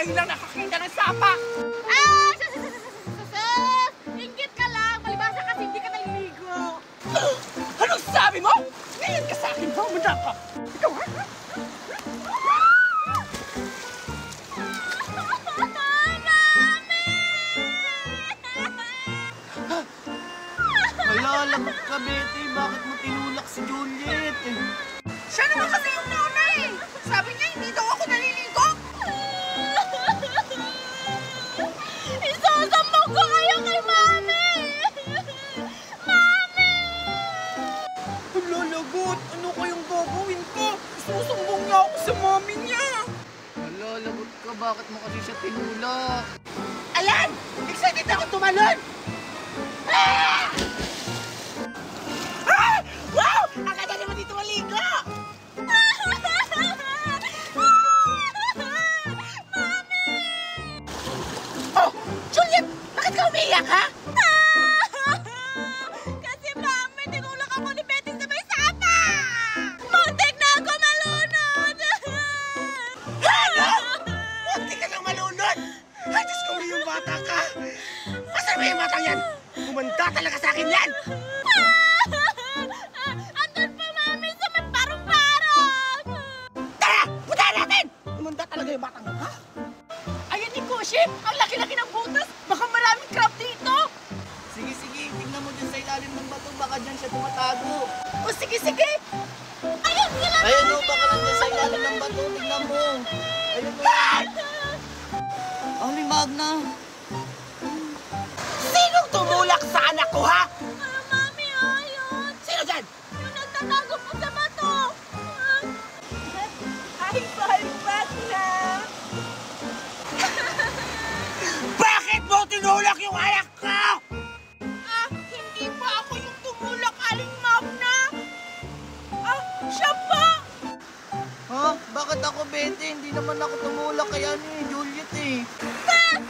Ngayon lang nakakita ng sapa! Ah! Sus! Inggit ka lang! Palibasa kasi hindi ka naliligo! Anong sabi mo? Ngayon ka sa akin, humanda ka! Ikaw ha? Malalagot ka, Betty. Bakit mo tinulak si Juliet? Siya naman kasi yung nauna eh! Sabi niya hindi daw ako naliligo! Isasambog ko kayo kay Mami! Mami! Malalagot! Ano kayong gagawin ko? Isusumbong niya ako sa mami niya! Malalagot ka. Bakit mo kasi siya tinulak? Ayan! Excited ako tumalon! Ah! Ah! Wow! Ang ganda naman dito maligo! Oh! Juliet! Bakit ka umiiyak, ha? Kasi Mami, tinulak ako ni Betty sa may sapa! Muntik na ako malunod! Ano? Muntik ka nang malunod! Ay, Diyos ko, yung bata ka! Asan ba yung batang yan? Kumanda talaga sa akin yan! Andun pa, Mami, sa may parang-parang! Tara! Puntahan natin! Kumanda talaga yung batang yan, ha? Ayan ni Kuship! Ang laki-laki ng butas! Baka maraming crab dito! Sige, sige. Tingnan mo dyan sa ilalim ng bato. Baka dyan siya tumatago. O sige, sige! Ayun, sila! Ayun o, baka nandyan sa ilalim ng bato. Tingnan mo. Ayun o. Ah! Mami Magna. Sinong tumulak sa anak ko, ha? Mami, ayun! Sino dyan? Yung nagtatago po sa bato! Ay, balibat na! Bakit mo tinulak yung anak ko? Ah, hindi pa ako yung tumulak, Aling Magna. Ah, siya pa! Ha? Bakit ako, Betty? Hindi naman ako tumulak kay Juliet eh.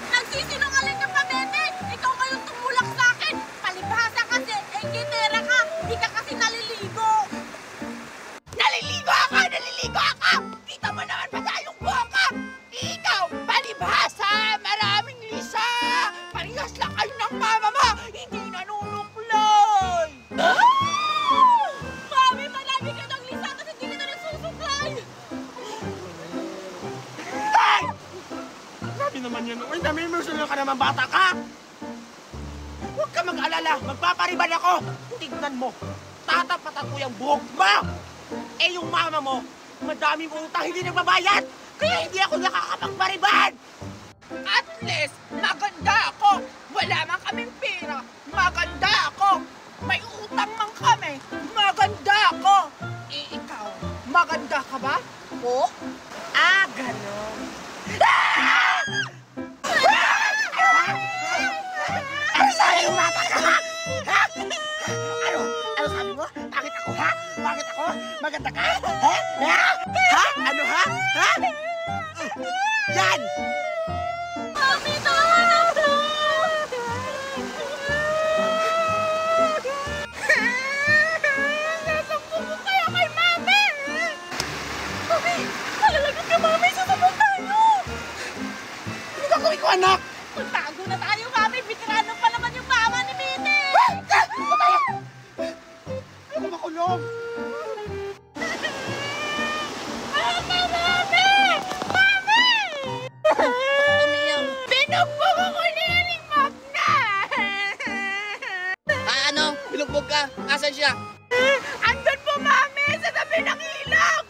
Nagsisinungaling ka pa, Bete! Ikaw ngayon tumulak sa akin! Palibhasa kasi, enginera ka! Di ka kasi naliligo! Naliligo ako! Naliligo ako! Kita mo naman ba tayong boka? Ikaw, palibhasa! Maraming lisa! Parehas lang kayo ng mama mo! Hindi nanunuklay! Mami, marami ka ng lisa kasi hindi ka nagsusuklay! Ay! Sabi naman yan, uy, namimisunod ka naman bata ka! Huwag ka mag-alala, magpapariban ako! Tignan mo, tatapatan ko yung buhok mo! Eh yung mama mo, madaming utang hindi nagbabayad! Kaya hindi ako nakakapagpariban! At least, maganda ako! Wala man kaming pera, maganda ako! May utang man kami, maganda ako! Eh ikaw, maganda ka ba? O? Ah, ganon. Ah! Ano sabi yung bata ka, ha? Ha? Ano sabi mo? Bakit ako, ha? Bakit ako? Maganda ka? Ha? Ha? Ha? Ano, ha? Ha? Yan! Mami, tama na to! Nasambog ko kaya kay Mami! Mami, malalagot ka, Mami! Sasabog tayo! Ano gagawin ko, anak? Magtago na tayo, Mami! Veterano pa naman yung mama ni Bete! Ano tayo? Ano makulong? Mami! Mami! Mami! Umiyak. Binugbog ako ni Aling Magna! Ano? Binugbog ka? Asan siya? Andun po, Mami! Sa tabi ng ilog!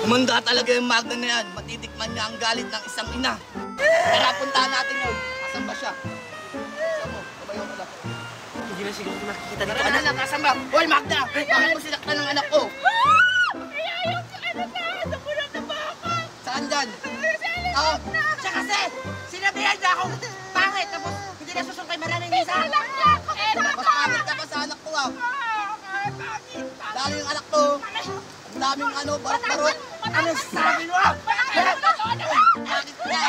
Umanda talaga yung Magna na yan. Matitikman niya ang galit ng isang ina. Tara, puntahan natin yun. Asan ba siya? Asan mo? Kabayo ka lang. Hindi na siguro makikita dito, Tara na anak. lang, asan ba? Hoy, Magna! Bakit mo sinaktan ng anak ko? Ayayos ka na sa bulot na baka! Saan dyan? Oh, siya kasi! Sinabihan niya akong pangit tapos hindi na susunod kay maraming isa! Alam niya ako! Mas pangit ka pa sa anak ko ah. Lalo yung anak ko. Ang daming barot-barot. Ano sabi mo? Bakit na?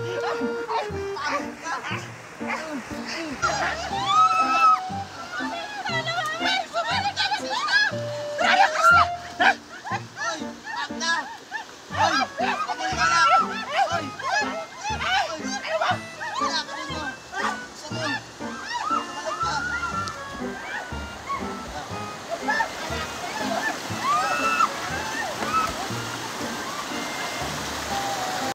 Pagod ka.